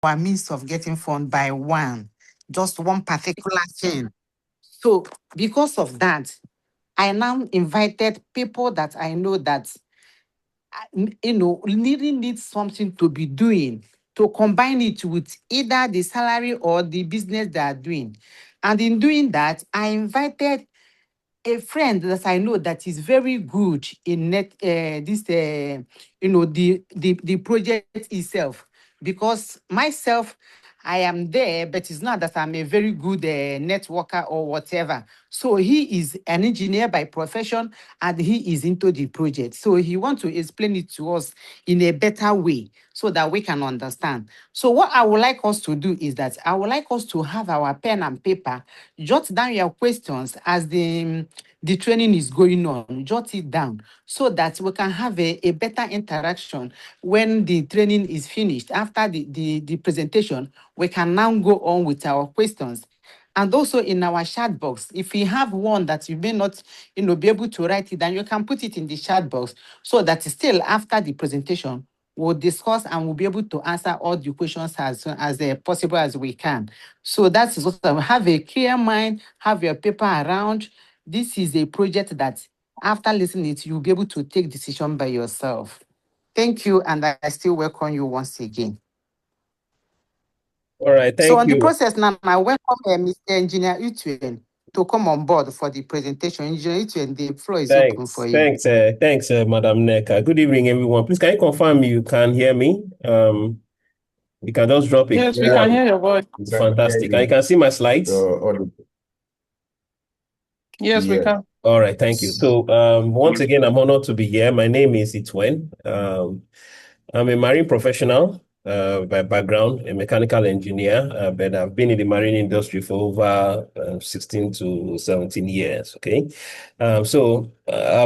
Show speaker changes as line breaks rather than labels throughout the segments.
our means of getting fund by just one particular thing. So because of that, I now invited people that I know that really needs something to be doing, to combine it with either the salary or the business they are doing. And in doing that, I invited a friend that I know that is very good in the project itself. Because myself, I am there, but it's not that I'm a very good networker or whatever. So he is an engineer by profession and he is into the project. So he wants to explain it to us in a better way so that we can understand. So what I would like us to do is that I would like us to have our pen and paper, jot down your questions as the training is going on, jot it down so that we can have a better interaction when the training is finished. After the presentation, we can now go on with our questions. And also in our chat box, if you have one that you may not, be able to write it, then you can put it in the chat box so that still after the presentation, we'll discuss and we'll be able to answer all the questions as soon as possible as we can. So that's what have a clear mind, have your paper around. This is a project that after listening it, you'll be able to take decision by yourself. Thank you, and I still welcome you once again.
All right,
So
thank
on the
you.
process now, I welcome Mr. Engineer Utuen to come on board for the presentation. Engineer Utuen, the floor is open for you.
Thanks, Madam Nneka. Good evening, everyone. Please, can you confirm you can hear me? You can just drop it.
Yes, we can hear your voice.
It's fantastic. And you can see my slides?
Yes, we can.
All right, thank you. So once again, I'm honored to be here. My name is Itwen. I'm a marine professional by background, a mechanical engineer, but I've been in the marine industry for over 16 to 17 years, okay? I'm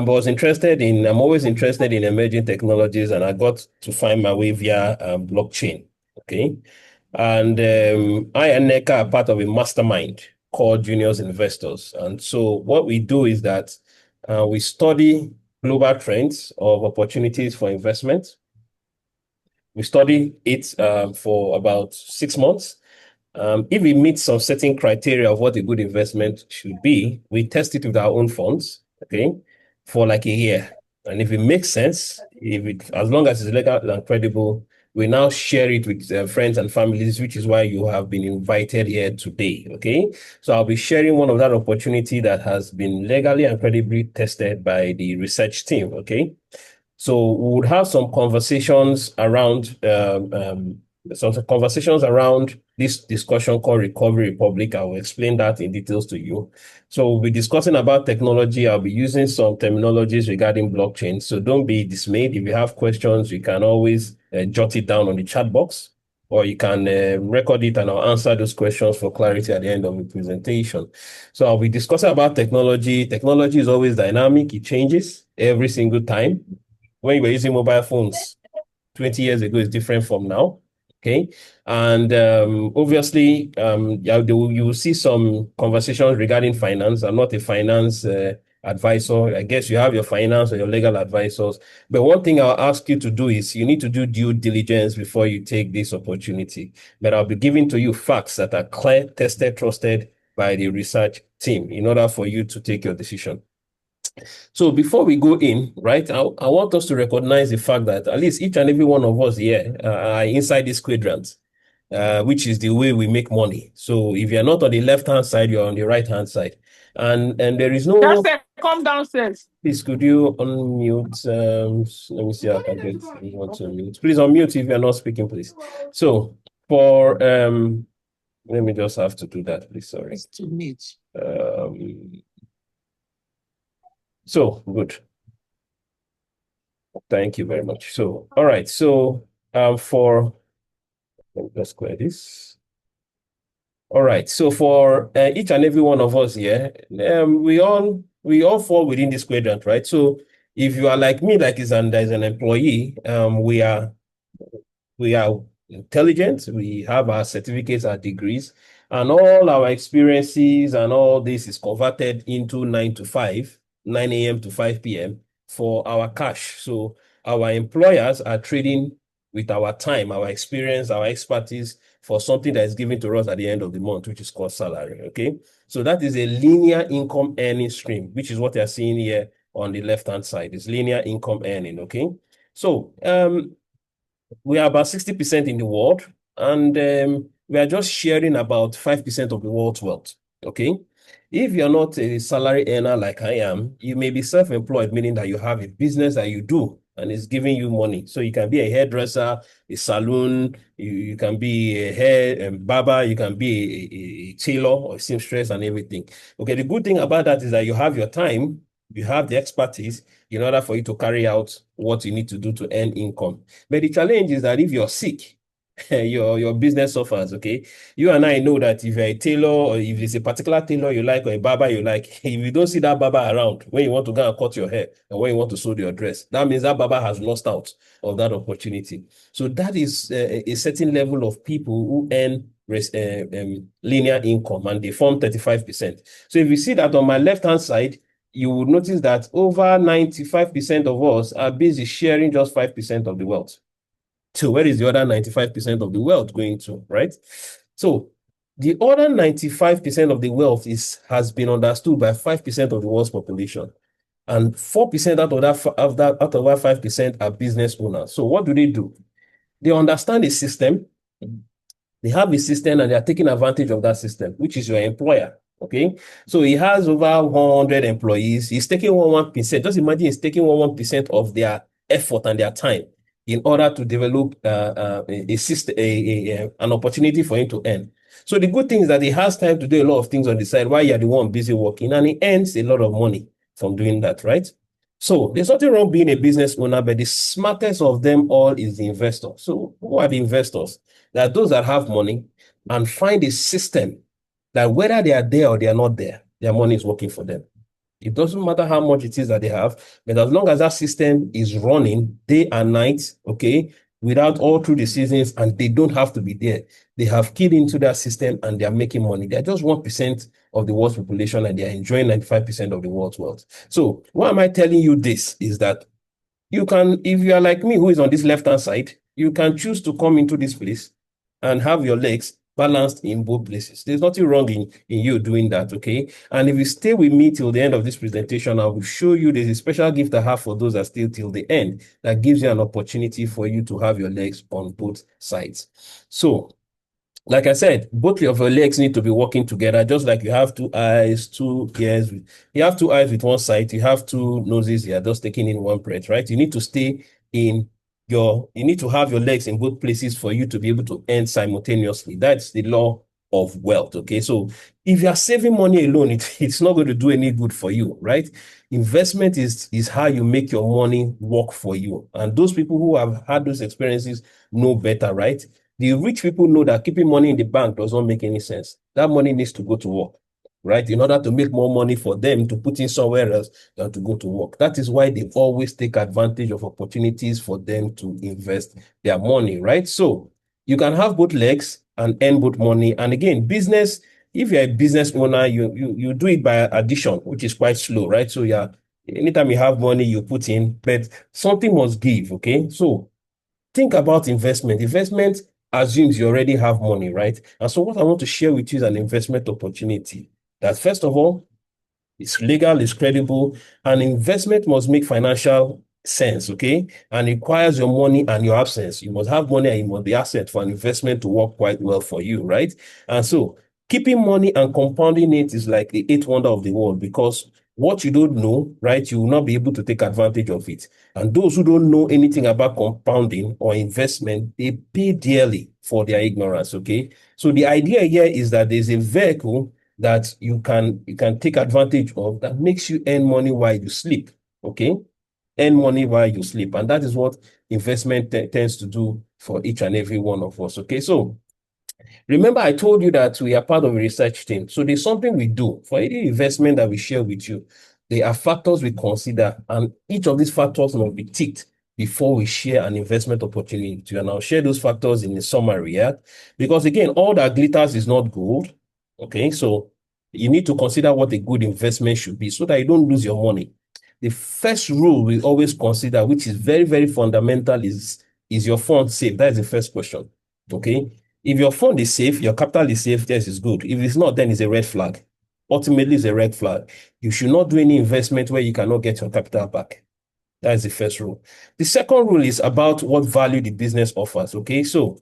always interested in emerging technologies, and I got to find my way via blockchain, okay? And I and Nneka are part of a mastermind called Juniors Investors. And so what we do is that we study global trends of opportunities for investment. We study it for about 6 months. If we meet some certain criteria of what a good investment should be, we test it with our own funds, okay, for like a year. And if it makes sense, as long as it's legal and credible, we now share it with friends and families, which is why you have been invited here today, okay? So I'll be sharing one of that opportunity that has been legally and credibly tested by the research team, okay? So we would have some conversations around this discussion called Recovery Republic. I will explain that in details to you. So we'll be discussing about technology. I'll be using some terminologies regarding blockchain. So don't be dismayed. If you have questions, you can always jot it down on the chat box, or you can record it and I'll answer those questions for clarity at the end of the presentation. So I'll be discussing about technology. Technology is always dynamic. It changes every single time. When you were using mobile phones 20 years ago is different from now. Okay. And obviously, you will see some conversations regarding finance. I'm not a finance advisor. I guess you have your finance or your legal advisors. But one thing I'll ask you to do is you need to do due diligence before you take this opportunity. But I'll be giving to you facts that are clear, tested, trusted by the research team in order for you to take your decision. So before we go in, right, I want us to recognize the fact that at least each and every one of us here are inside this quadrant, which is the way we make money. So if you're not on the left-hand side, you're on the right-hand side. And there is no...
Just say, come downstairs.
Please, could you unmute? Let me see how I can get anyone to unmute. Please unmute if you're not speaking, please. So for... let me just have to do that, please. Sorry. So good. Thank you very much. So, all right. So, let me just clear this. All right. So for each and every one of us here, we all fall within this quadrant, right? So if you are like me, as an employee, we are intelligent. We have our certificates, our degrees, and all our experiences and all this is converted into 9 to 5, 9 a.m. to 5 p.m. for our cash. So our employers are trading with our time, our experience, our expertise for something that is given to us at the end of the month, which is called salary, okay? So that is a linear income earning stream, which is what you're seeing here on the left-hand side. It's linear income earning, okay? So we are about 60% in the world, and we are just sharing about 5% of the world's wealth, okay? If you're not a salary earner like I am, you may be self-employed, meaning that you have a business that you do and it's giving you money. So you can be a hairdresser, a salon, you can be a hair barber, you can be a tailor or a seamstress and everything. Okay, the good thing about that is that you have your time, you have the expertise in order for you to carry out what you need to do to earn income. But the challenge is that if you're sick, your business suffers, okay? You and I know that if you're a tailor or if it's a particular tailor you like or a barber you like, if you don't see that barber around when you want to go and cut your hair and when you want to sew your dress, that means that barber has lost out of that opportunity. So that is a certain level of people who earn linear income, and they form 35%. So if you see that on my left-hand side, you would notice that over 95% of us are busy sharing just 5% of the wealth. So where is the other 95% of the wealth going to, right? So the other 95% of the wealth has been understood by 5% of the world's population. And 4% out of that 5% are business owners. So what do? They understand the system. They have a system and they are taking advantage of that system, which is your employer. Okay, so he has over 100 employees. He's taking 1%. Just imagine he's taking 1% of their effort and their time in order to develop a system, an opportunity for him to earn. So the good thing is that he has time to do a lot of things on the side while you're the one busy working, and he earns a lot of money from doing that, right? So there's nothing wrong being a business owner, but the smartest of them all is the investor. So who are the investors? They are those that have money and find a system that whether they are there or they are not there, their money is working for them. It doesn't matter how much it is that they have, but as long as that system is running day and night, okay, without all through the seasons, and they don't have to be there, they have keyed into that system and they are making money. They're just 1% of the world's population and they're enjoying 95% of the world's wealth. So why am I telling you this? Is that you can, if you are like me, who is on this left-hand side, you can choose to come into this place and have your legs balanced in both places. There's nothing wrong in you doing that, okay? And if you stay with me till the end of this presentation, I will show you there's a special gift I have for those that stay till the end that gives you an opportunity for you to have your legs on both sides. So, like I said, both of your legs need to be working together, just like you have two eyes, two ears. You have two eyes with one side, you have two noses, you are just taking in one breath, right? You need to stay in you need to have your legs in both places for you to be able to earn simultaneously. That's the law of wealth, okay? So if you are saving money alone, it's not going to do any good for you, right? Investment is how you make your money work for you. And those people who have had those experiences know better, right? The rich people know that keeping money in the bank does not make any sense. That money needs to go to work, right? In order to make more money for them to put in somewhere else than to go to work. That is why they always take advantage of opportunities for them to invest their money, right? So you can have both legs and earn both money. And again, business, if you're a business owner, you do it by addition, which is quite slow, right? So anytime you have money, you put in, but something must give, okay? So think about investment. Investment assumes you already have money, right? And so what I want to share with you is an investment opportunity. That first of all, it's legal, it's credible, and investment must make financial sense, okay? And requires your money and your absence. You must have money and you must be asset for an investment to work quite well for you, right? And so keeping money and compounding it is like the eighth wonder of the world, because what you don't know, right, you will not be able to take advantage of it. And those who don't know anything about compounding or investment, they pay dearly for their ignorance, okay? So the idea here is that there's a vehicle that you can take advantage of that makes you earn money while you sleep, okay? Earn money while you sleep. And that is what investment tends to do for each and every one of us, okay? So remember, I told you that we are part of a research team. So there's something we do for any investment that we share with you. There are factors we consider, and each of these factors must be ticked before we share an investment opportunity to you. And I'll share those factors in the summary, yeah? Because again, all that glitters is not gold, okay? So you need to consider what a good investment should be so that you don't lose your money. The first rule we always consider, which is very, very fundamental, is is your fund safe? That is the first question. Okay. If your fund is safe, your capital is safe, yes, it's good. If it's not, then it's a red flag. Ultimately, it's a red flag. You should not do any investment where you cannot get your capital back. That is the first rule. The second rule is about what value the business offers. Okay. So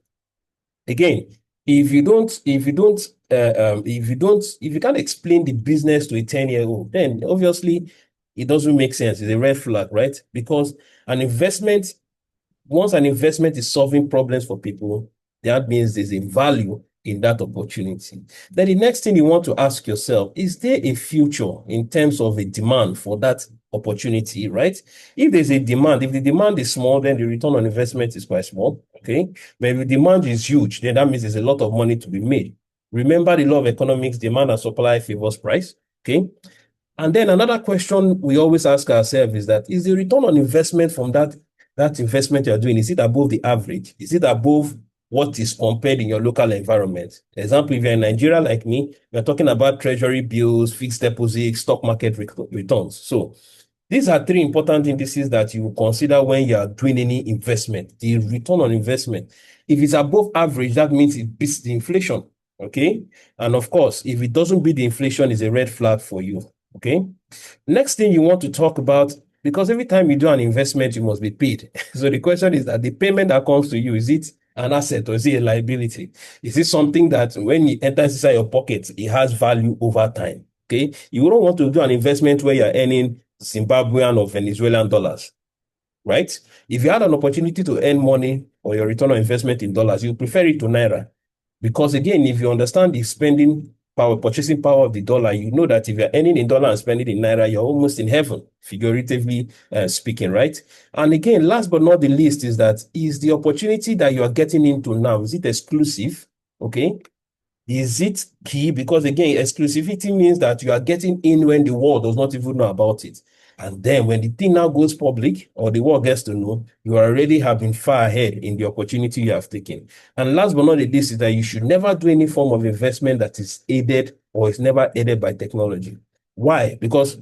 again, if you can't explain the business to a 10-year-old, then obviously it doesn't make sense. It's a red flag, right? Because once an investment is solving problems for people, that means there's a value in that opportunity. Then the next thing you want to ask yourself, is there a future in terms of a demand for that opportunity, right? If there's a demand, if the demand is small, then the return on investment is quite small, okay? But if the demand is huge, then that means there's a lot of money to be made. Remember the law of economics, demand and supply favors price, okay? And then another question we always ask ourselves is that, is the return on investment from that investment you're doing, is it above the average? Is it above what is compared in your local environment? Example, if you're in Nigeria like me, we're talking about treasury bills, fixed deposits, stock market returns. So these are three important indices that you will consider when you are doing any investment. The return on investment. If it's above average, that means it beats the inflation. Okay. And of course, if it doesn't beat the inflation, it's a red flag for you. Okay. Next thing you want to talk about, because every time you do an investment, you must be paid. So the question is that the payment that comes to you, is it an asset or is it a liability? Is it something that when it enters inside your pocket, it has value over time? Okay. You don't want to do an investment where you're earning Zimbabwean or Venezuelan dollars, right? If you had an opportunity to earn money or your return on investment in dollars, you prefer it to Naira. Because again, if you understand the spending power, purchasing power of the dollar, you know that if you're earning in dollar and spending in Naira, you're almost in heaven, figuratively speaking, right? And again, last but not the least is the opportunity that you are getting into now, is it exclusive? Okay. Is it key? Because again, exclusivity means that you are getting in when the world does not even know about it. And then when the thing now goes public or the world gets to know, you already have been far ahead in the opportunity you have taken. And last but not the least is that you should never do any form of investment that is aided or is never aided by technology. Why? Because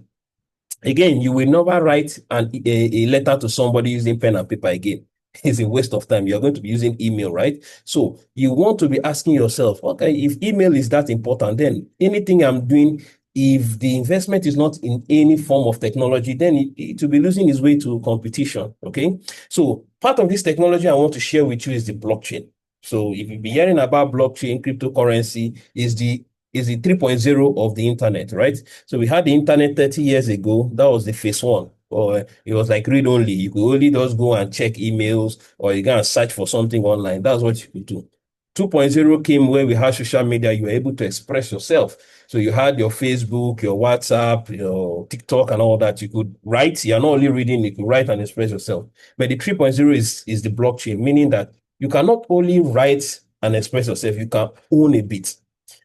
again, you will never write a letter to somebody using pen and paper again. It's a waste of time. You're going to be using email, right? So you want to be asking yourself, okay, if email is that important, then anything I'm doing, if the investment is not in any form of technology, then it will be losing its way to competition, okay? So part of this technology I want to share with you is the blockchain. So if you've been hearing about blockchain, cryptocurrency is the 3.0 of the internet, right? So we had the internet 30 years ago. That was the phase one. Or it was like read only. You could only just go and check emails or you go and search for something online. That's what you could do. 2.0 came where we had social media. You were able to express yourself. So you had your Facebook, your WhatsApp, your TikTok and all that. You could write. You're not only reading, you could write and express yourself. But the 3.0 is the blockchain, meaning that you cannot only write and express yourself, you can own a bit.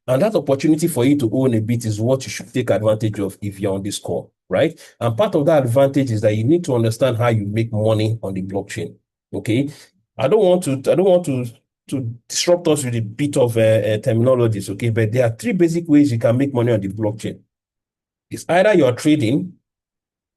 And that opportunity for you to own a bit is what you should take advantage of if you're on this call, right? And part of that advantage is that you need to understand how you make money on the blockchain. Okay. I don't want to disrupt us with a bit of terminologies, okay? But there are three basic ways you can make money on the blockchain. It's either you're trading,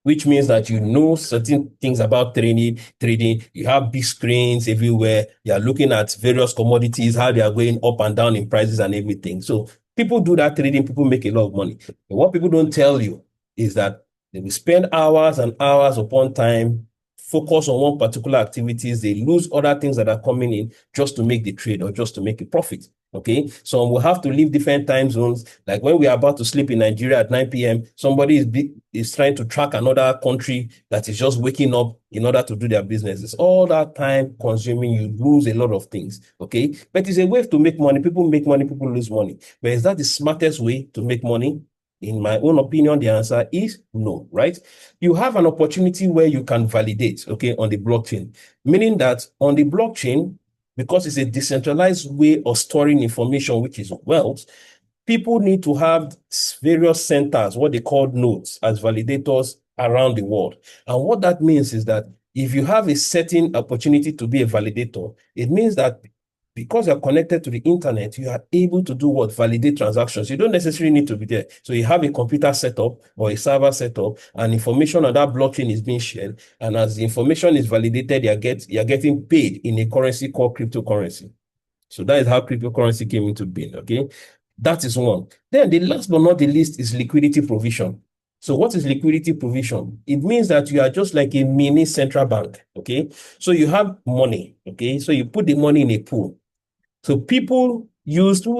which means that you know certain things about trading. You have big screens everywhere. You're looking at various commodities, how they are going up and down in prices and everything. So people do that trading, people make a lot of money. But what people don't tell you is that they will spend hours and hours upon time, focus on one particular activities. They lose other things that are coming in just to make the trade or just to make a profit. Okay, so we'll have to leave different time zones. Like when we are about to sleep in Nigeria at 9 p.m., somebody is trying to track another country that is just waking up in order to do their business. It's all that time consuming. You lose a lot of things. Okay, but it's a way to make money. People make money, people lose money. But is that the smartest way to make money? In my own opinion, the answer is no, right? You have an opportunity where you can validate, okay, on the blockchain, meaning that on the blockchain, because it's a decentralized way of storing information, which is wealth, people need to have various centers, what they call nodes, as validators around the world. And what that means is that if you have a certain opportunity to be a validator, it means that because you're connected to the internet, you are able to do what? Validate transactions. You don't necessarily need to be there. So you have a computer setup or a server setup, and information on that blockchain is being shared. And as the information is validated, you're getting paid in a currency called cryptocurrency. So that is how cryptocurrency came into being, okay? That is one. Then the last but not the least is liquidity provision. So what is liquidity provision? It means that you are just like a mini central bank, okay? So you have money, okay? So you put the money in a pool. So people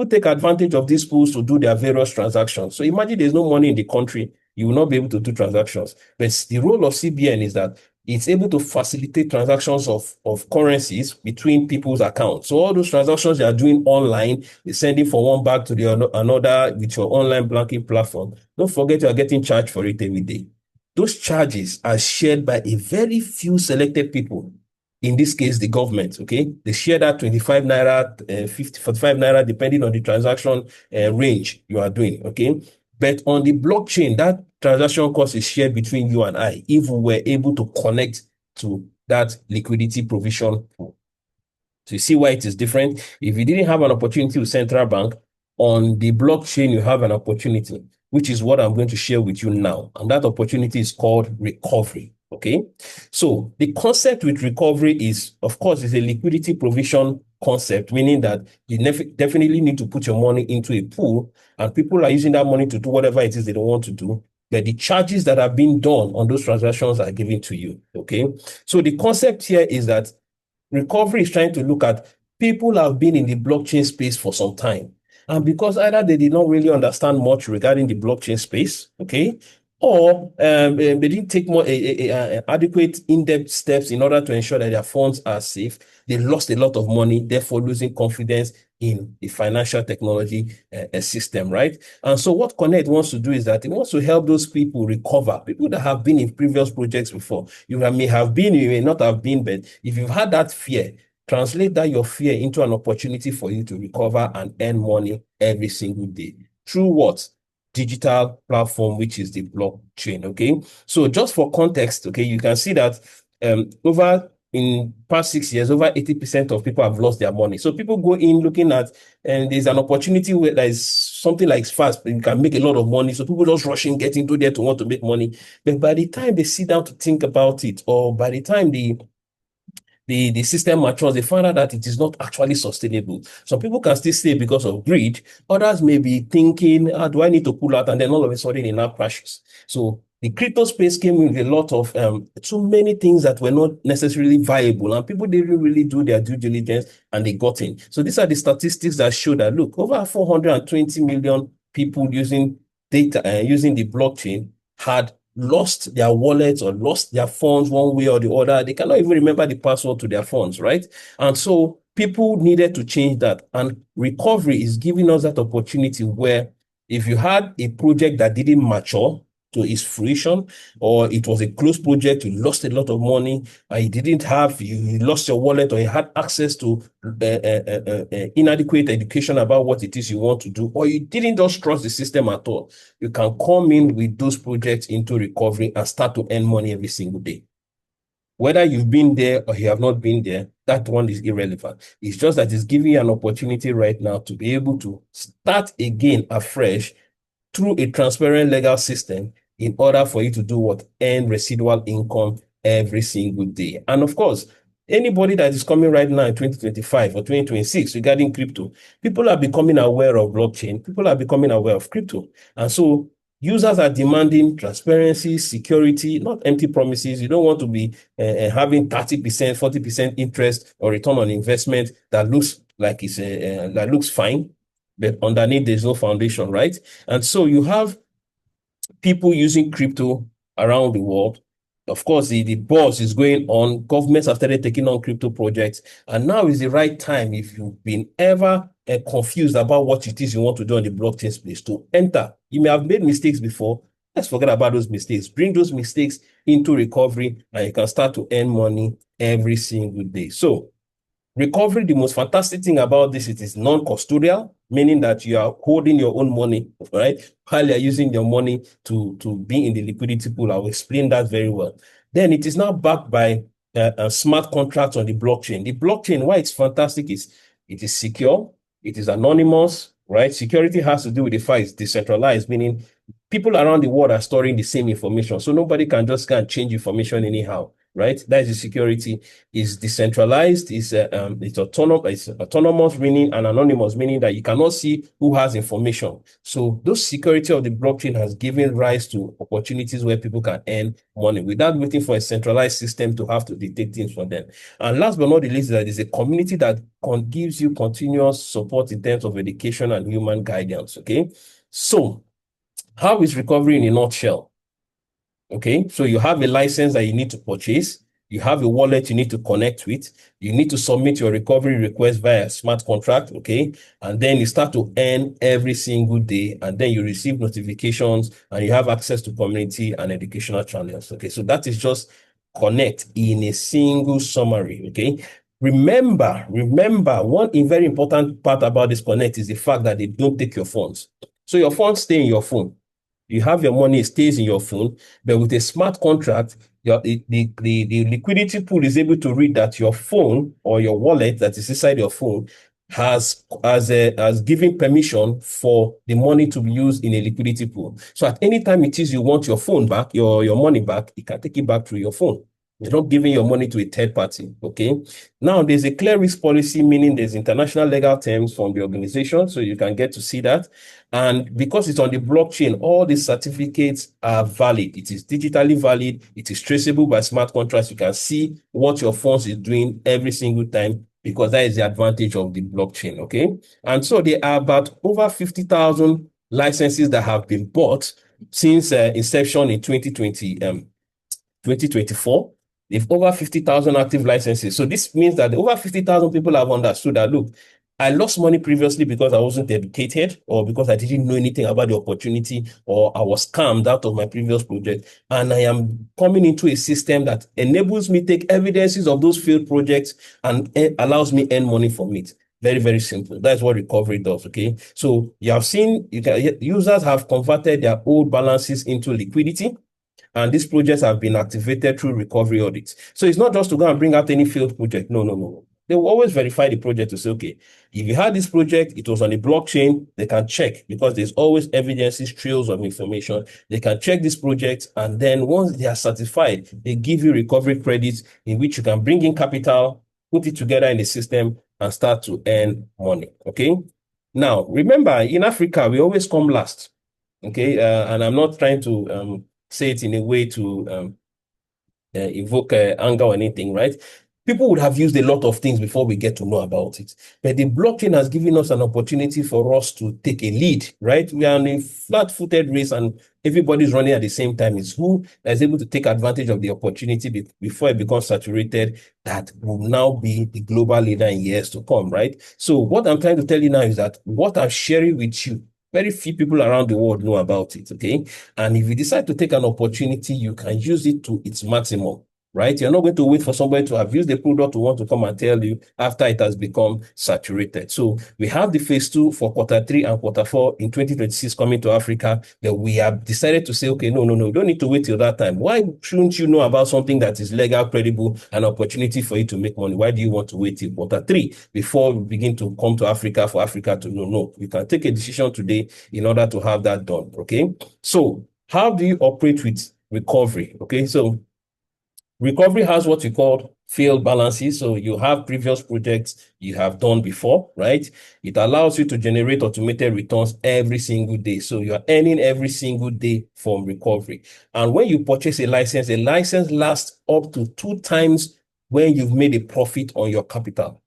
take advantage of these pools to do their various transactions. So imagine there's no money in the country, you will not be able to do transactions. But the role of CBN is that it's able to facilitate transactions of currencies between people's accounts. So all those transactions they are doing online, you're sending from one bank to the another with your online banking platform. Don't forget you are getting charged for it every day. Those charges are shared by a very few selected people. In this case, the government, okay? They share that 25 naira, 50, 45 naira, depending on the transaction range you are doing, okay? But on the blockchain, that transaction cost is shared between you and I if we were able to connect to that liquidity provision pool. So you see why it is different. If you didn't have an opportunity with central bank, on the blockchain, you have an opportunity, which is what I'm going to share with you now. And that opportunity is called recovery. Okay. So the concept with recovery is, of course, is a liquidity provision concept, meaning that you definitely need to put your money into a pool and people are using that money to do whatever it is they don't want to do. But the charges that are being done on those transactions are given to you. Okay. So the concept here is that recovery is trying to look at people have been in the blockchain space for some time. And because either they did not really understand much regarding the blockchain space, okay, or they didn't take more adequate in-depth steps in order to ensure that their funds are safe, they lost a lot of money, therefore losing confidence in the financial technology system, right? And so what Connect wants to do is that it wants to help those people recover, people that have been in previous projects before. You may have been, you may not have been, but if you've had that fear, translate that your fear into an opportunity for you to recover and earn money every single day. Through what? Digital platform, which is the blockchain, okay? So just for context, okay, you can see that over in past 6 years, over 80% of people have lost their money. So people go in looking at, and there's an opportunity where there is something like fast, you can make a lot of money. So people just rushing, get into there to want to make money. But by the time they sit down to think about it, or by the time the system matures, they find out that it is not actually sustainable. Some people can still stay because of greed. Others may be thinking, do I need to pull out? And then all of a sudden it now crashes. So the crypto space came with a lot of too many things that were not necessarily viable, and people didn't really do their due diligence and they got in. So these are the statistics that show that, look, over 420 million people using data, using the blockchain had lost their wallets or lost their funds one way or the other. They cannot even remember the password to their funds, right? And so people needed to change that. And recovery is giving us that opportunity where if you had a project that didn't mature to its fruition, or it was a closed project, you lost a lot of money, you lost your wallet, or you had access to inadequate education about what it is you want to do, or you didn't just trust the system at all, you can come in with those projects into recovery and start to earn money every single day. Whether you've been there or you have not been there, that one is irrelevant. It's just that it's giving you an opportunity right now to be able to start again afresh through a transparent legal system in order for you to do what? Earn residual income every single day. And of course, anybody that is coming right now in 2025 or 2026 regarding crypto, people are becoming aware of blockchain. People are becoming aware of crypto. And so users are demanding transparency, security, not empty promises. You don't want to be having 30%, 40% interest or return on investment that looks like that looks fine, but underneath there's no foundation, right? And so you have people using crypto around the world. Of course, the buzz is going on. Governments have started taking on crypto projects. And now is the right time, if you've been ever confused about what it is you want to do on the blockchain space, to enter. You may have made mistakes before. Let's forget about those mistakes. Bring those mistakes into recovery, and you can start to earn money every single day. So recovery, the most fantastic thing about this, it is non-custodial, meaning that you are holding your own money, right? While you're using your money to be in the liquidity pool. I'll explain that very well. Then it is now backed by a smart contracts on the blockchain. The blockchain, why it's fantastic is it is secure, it is anonymous, right? Security has to do with the fact it's decentralized, meaning people around the world are storing the same information. So nobody can just go and change information anyhow, right? That is the security. Is decentralized, it's autonomous, meaning, and anonymous, meaning that you cannot see who has information. So those security of the blockchain has given rise to opportunities where people can earn money without waiting for a centralized system to have to detect things for them. And last but not the least, that is a community that gives you continuous support in terms of education and human guidance. Okay, so how is recovery in a nutshell? Okay, so you have a license that you need to purchase. You have a wallet you need to connect with. You need to submit your recovery request via a smart contract, okay? And then you start to earn every single day, and then you receive notifications, and you have access to community and educational channels, okay? So that is just connect in a single summary, okay? Remember, one very important part about this connect is the fact that they don't take your funds. So your funds stay in your phone. You have your money, it stays in your phone, but with a smart contract, the liquidity pool is able to read that your phone or your wallet that is inside your phone has given permission for the money to be used in a liquidity pool. So at any time it is you want your phone back, your money back, you can take it back through your phone. You're not giving your money to a third party, okay? Now, there's a clear risk policy, meaning there's international legal terms from the organization, so you can get to see that. And because it's on the blockchain, all the certificates are valid. It is digitally valid. It is traceable by smart contracts. You can see what your funds is doing every single time, because that is the advantage of the blockchain, okay? And so there are about over 50,000 licenses that have been bought since inception in 2024. They've over 50,000 active licenses. So this means that over 50,000 people have understood that, look, I lost money previously because I wasn't educated, or because I didn't know anything about the opportunity, or I was scammed out of my previous project. And I am coming into a system that enables me to take evidences of those failed projects and allows me earn money from it. Very, very simple. That's what recovery does, okay? So you have seen, users have converted their old balances into liquidity, and these projects have been activated through recovery audits. So it's not just to go and bring out any failed project. No. They will always verify the project to say, okay, if you had this project, it was on the blockchain, they can check, because there's always evidences, trails of information. They can check this project, and then once they are certified, they give you recovery credits in which you can bring in capital, put it together in the system, and start to earn money, okay? Now, remember, in Africa, we always come last, okay? And I'm not trying to say it in a way to evoke anger or anything, right? People would have used a lot of things before we get to know about it. But the blockchain has given us an opportunity for us to take a lead, right? We are in a flat-footed race, and everybody's running at the same time. It's who is able to take advantage of the opportunity before it becomes saturated that will now be the global leader in years to come, right? So what I'm trying to tell you now is that what I'm sharing with you, very few people around the world know about it, okay? And if you decide to take an opportunity, you can use it to its maximum, right? You're not going to wait for somebody to have used the product to want to come and tell you after it has become saturated. So we have the phase 2 for Q3 and Q4 in 2026 coming to Africa, that we have decided to say, okay, no, you don't need to wait till that time. Why shouldn't you know about something that is legal, credible, an opportunity for you to make money? Why do you want to wait till Q3 before we begin to come to Africa for Africa to know? No, you can take a decision today in order to have that done, okay? So how do you operate with recovery? Okay, so recovery has what we call failed balances. So you have previous projects you have done before, right? It allows you to generate automated returns every single day. So you're earning every single day from recovery. And when you purchase a license lasts up to 2 times when you've made a profit on your capital.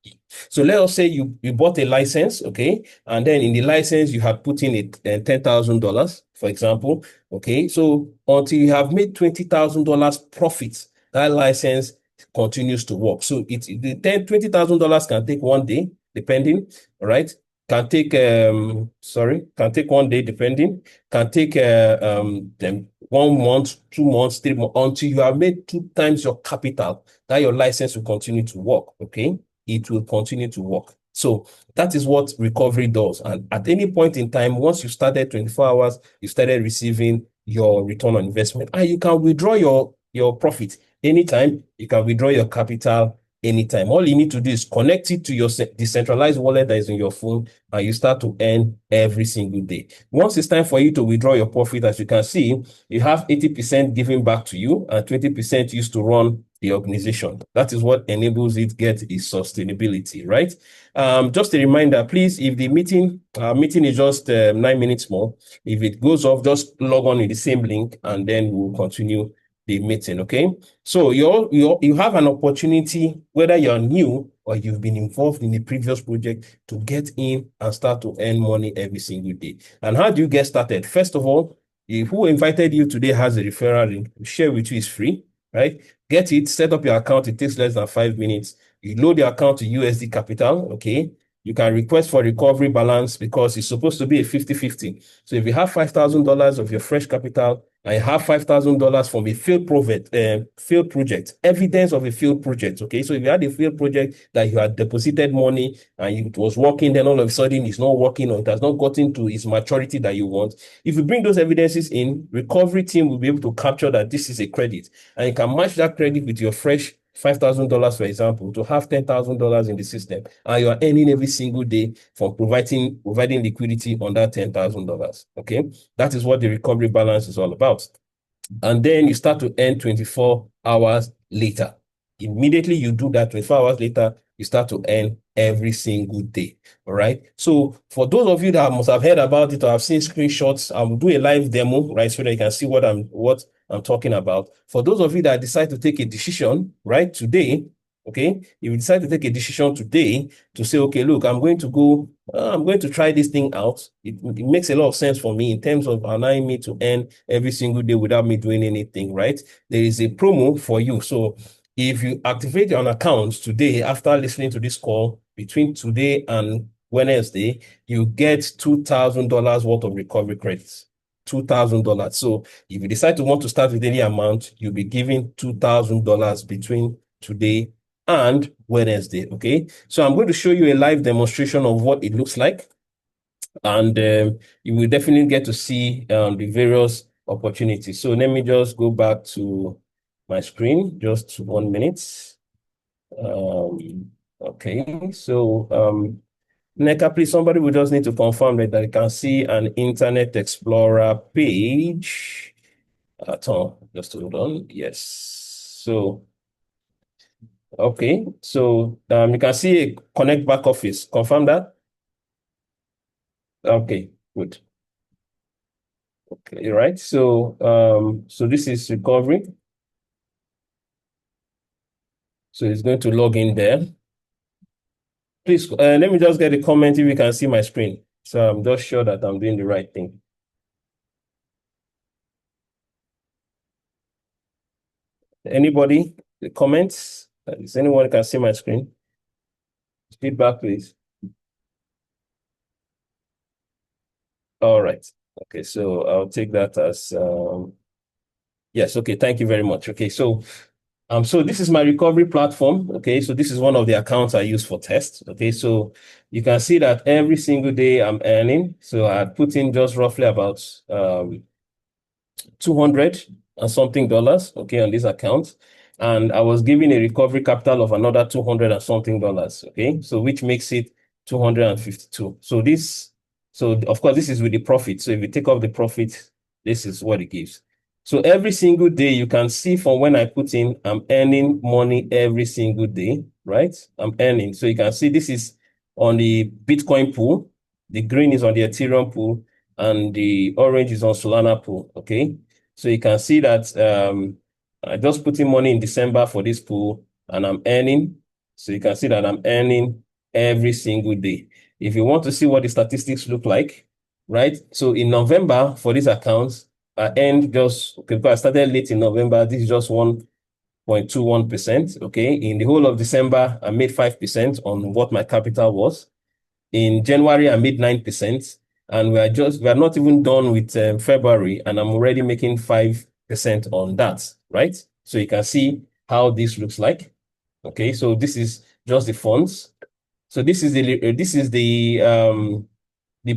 So let us say you bought a license, okay? And then in the license, you have put in a $10,000, for example, okay? So until you have made $20,000 profit, that license continues to work. So the $20,000 can take 1 day, depending, all right? Can take 1 day, depending. Can take 1 month, 2 months, 3 months, until you have made 2 times your capital. That your license will continue to work, okay? It will continue to work. So that is what recovery does. And at any point in time, once you started 24 hours, you started receiving your return on investment, and you can withdraw your profit anytime. You can withdraw your capital anytime. All you need to do is connect it to your decentralized wallet that is in your phone, and you start to earn every single day. Once it's time for you to withdraw your profit, as you can see, you have 80% giving back to you and 20% used to run the organization. That is what enables it get its sustainability, right? Just a reminder, please, if the meeting is just 9 minutes more, if it goes off, just log on with the same link and then we'll continue the meeting, okay? So you have an opportunity, whether you're new or you've been involved in the previous project, to get in and start to earn money every single day. And how do you get started? First of all, who invited you today has a referral link. Share with you is free, right? Get it, set up your account. It takes less than 5 minutes. You load your account to USD Capital, okay? You can request for recovery balance because it's supposed to be a 50-50. So if you have $5,000 of your fresh capital and you have $5,000 from a failed project, evidence of a failed project, okay? So if you had a failed project that you had deposited money and it was working, then all of a sudden it's not working or it has not gotten to its maturity that you want. If you bring those evidences in, recovery team will be able to capture that this is a credit, and you can match that credit with your fresh $5,000, for example, to have $10,000 in the system, and you are earning every single day for providing liquidity on that $10,000. Okay, that is what the recovery balance is all about. And then you start to earn 24 hours later. Immediately you do that, 24 hours later, you start to earn every single day. All right. So for those of you that must have heard about it or have seen screenshots, I will do a live demo, right, so that you can see what I'm talking about. For those of you that decide to take a decision, right, today, okay, if you decide to take a decision today to say, okay, look, I'm going to try this thing out. It makes a lot of sense for me in terms of allowing me to earn every single day without me doing anything, right? There is a promo for you. So if you activate your account today after listening to this call, between today and Wednesday, you get $2,000 worth of recovery credits. $2,000. So if you decide to want to start with any amount, you'll be giving $2,000 between today and Wednesday. Okay, so I'm going to show you a live demonstration of what it looks like, and you will definitely get to see the various opportunities. So let me just go back to my screen, just 1 minute. Okay, so Nneka, please, somebody will just need to confirm that you can see an Internet Explorer page at all. Just hold on. Yes. So, okay. So you can see a connect back office. Confirm that. Okay, good. Okay, right. So so this is recovery. So it's going to log in there. Please let me just get a comment if you can see my screen. So I'm just sure that I'm doing the right thing. Anybody? The comments? Is anyone can see my screen? Feedback, please. All right. Okay, so I'll take that as yes. Okay, thank you very much. Okay, so this is my recovery platform. Okay, so this is one of the accounts I use for tests. Okay, so you can see that every single day I'm earning. So I put in just roughly about $200 and something, okay, on this account. And I was given a recovery capital of another $200 and something, okay, so which makes it 252. So of course, this is with the profit. So if you take off the profit, this is what it gives. So every single day, you can see from when I put in, I'm earning money every single day, right? I'm earning. So you can see this is on the Bitcoin pool. The green is on the Ethereum pool, and the orange is on Solana pool, okay? So you can see that I just put in money in December for this pool, and I'm earning. So you can see that I'm earning every single day. If you want to see what the statistics look like, right? So in November, for these accounts, I earned just, okay, because I started late in November, this is just 1.21%, okay? In the whole of December, I made 5% on what my capital was. In January, I made 9%. And we are not even done with February, and I'm already making 5% on that, right? So you can see how this looks like. Okay, so this is just the funds. So this is the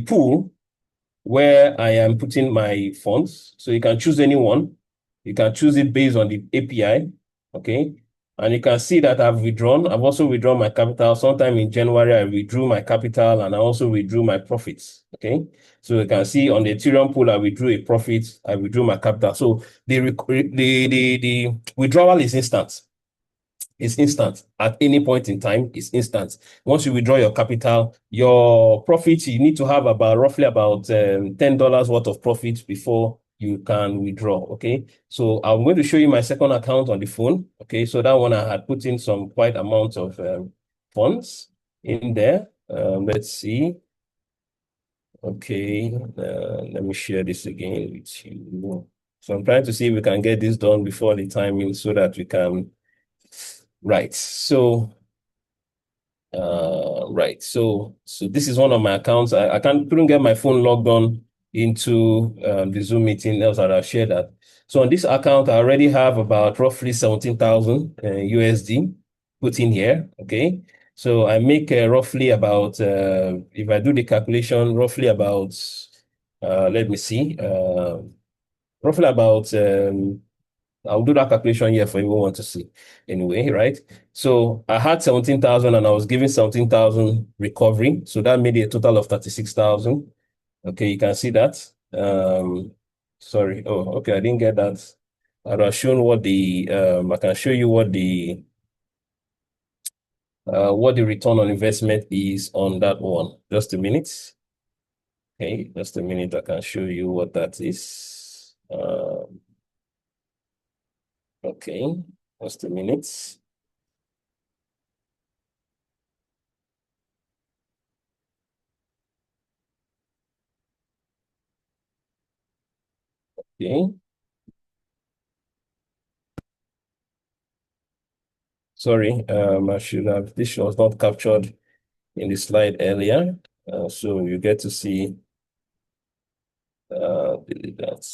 pool where I am putting my funds. So you can choose any one. You can choose it based on the API. Okay, And you can see that I've withdrawn. I've also withdrawn my capital. Sometime in January, I withdrew my capital and I also withdrew my profits. Okay. So you can see on the Ethereum pool, I withdrew a profit. I withdrew my capital. So the withdrawal is instant. It's instant. At any point in time, it's instant. Once you withdraw your capital, your profit, you need to have about roughly about $10 worth of profit before you can withdraw. Okay. So I'm going to show you my second account on the phone. Okay. So that one I had put in some quite amount of funds in there. Let's see. Okay. Let me share this again with you. So I'm trying to see if we can get this done before the timing so that we can. Right. So this is one of my accounts. I couldn't get my phone logged on into the Zoom meeting, else I'd have shared that. So on this account, I already have about roughly 17,000 USD put in here. Okay. So I make roughly about, if I do the calculation, roughly about, let me see, roughly about, I'll do that calculation here for everyone to see anyway, right? So I had 17,000 and I was giving 17,000 recovery. So that made it a total of 36,000. Okay, you can see that. Sorry. Oh, okay, I didn't get that. I'd have shown what the, I can show you what the return on investment is on that one. Just a minute. Okay, just a minute. I can show you what that is. Okay, just a minute. Okay. Sorry, I should have, this was not captured in the slide earlier. So you get to see, delete that.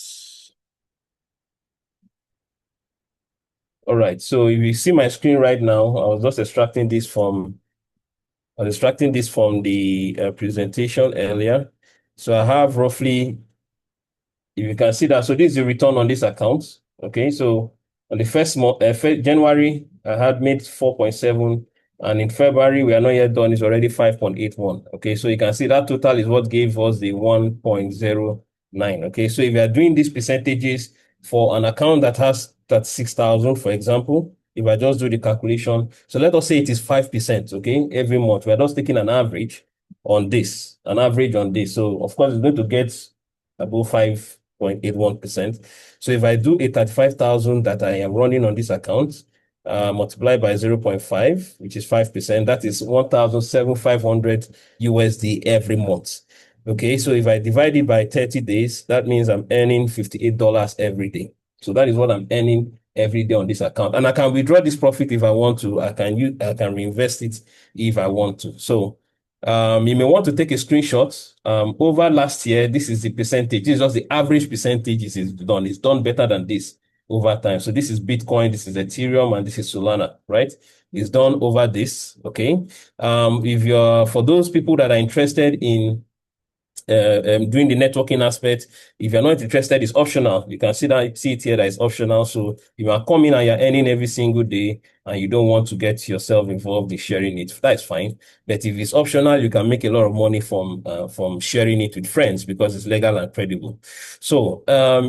All right, so if you see my screen right now, I was just extracting this from the presentation earlier. So I have roughly, if you can see that, so this is the return on this account. Okay, so on the first month, January, I had made 4.7, and in February, we are not yet done, it's already 5.81. Okay, so you can see that total is what gave us the 1.09. Okay, so if you are doing these percentages for an account that has 36,000, for example, if I just do the calculation, so let us say it is 5%, okay, every month. We're just taking an average on this. So of course, it's going to get above 5.81%. So if I do a 35,000 that I am running on this account, multiplied by 0.5, which is 5%, that is 1,700 USD every month. Okay, so if I divide it by 30 days, that means I'm earning $58 every day. So that is what I'm earning every day on this account. And I can withdraw this profit if I want to. I can reinvest it if I want to. So you may want to take a screenshot. Over last year, this is the percentage. This is just the average percentage is done. It's done better than this over time. So this is Bitcoin, this is Ethereum, and this is Solana, right? It's done over this, okay? If you're, for those people that are interested in doing the networking aspect, if you're not interested, it's optional. You can see it here that it's optional. So if you are coming and you're earning every single day and you don't want to get yourself involved in sharing it, that's fine. But if it's optional, you can make a lot of money from sharing it with friends because it's legal and credible. So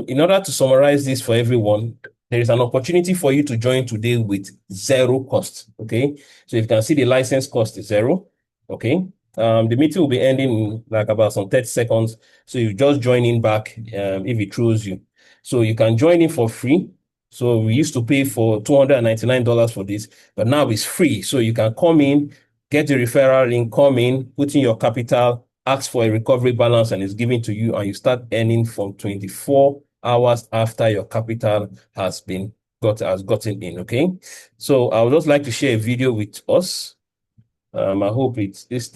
in order to summarize this for everyone, there is an opportunity for you to join today with zero cost. Okay, so you can see the license cost is zero. Okay. The meeting will be ending in like about some 30 seconds. So you just join in back if it throws you. So you can join in for free. So we used to pay for $299 for this, but now it's free. So you can come in, get the referral link, come in, put in your capital, ask for a recovery balance, and it's given to you, and you start earning from 24 hours after your capital has gotten in. Okay. So I would just like to share a video with us. I hope this